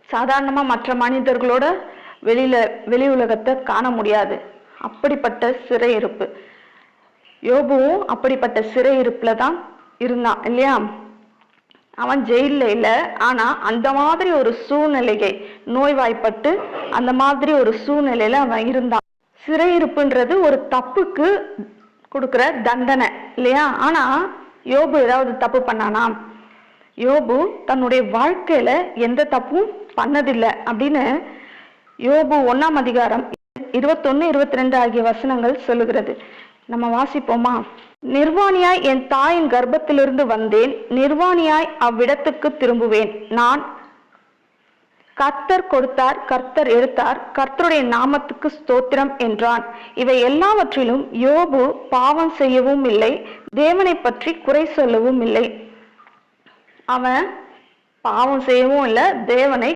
சாதாரணமா மற்ற மனிதர்களோட வெளி உலகத்தை காண முடியாது. அப்படிப்பட்ட சிறையிருப்பு. யோபுவும் அப்படிப்பட்ட சிறையிருப்புல தான் இருந்தான் இல்லையா? அவன் ஜெயில இல்லை, ஆனா அந்த மாதிரி ஒரு சூழ்நிலையை, நோய்வாய்ப்பட்டு அந்த மாதிரி ஒரு சூழ்நிலையில அவன் இருந்தான். சிறையிருப்புன்றது ஒரு தப்புக்கு கொடுக்குற தண்டனை இல்லையா? ஆனா யோபு ஏதாவது தப்பு பண்ணானா? யோபு தன்னுடைய வாழ்க்கையில எந்த தப்பும் பண்ணதில்லை அப்படின்னு யோபு 1ஆம் அதிகாரம் 21, 22 ஆகிய வசனங்கள் சொல்லுகிறது. நம்ம வாசிப்போமா? நிர்வாணியாய் என் தாயின் கர்ப்பத்திலிருந்து வந்தேன், நிர்வாணியாய் அவ்விடத்துக்கு திரும்புவேன். நான் கர்த்தர் கொடுத்தார், கர்த்தர் எடுத்தார், கர்த்தருடைய நாமத்துக்கு ஸ்தோத்திரம் என்றான். இவை எல்லாவற்றிலும் யோபு பாவம் செய்யவும் இல்லை, தேவனை பற்றி குறை சொல்லவும் இல்லை. அவன் பாவம் செய்யவும் இல்லை, தேவனை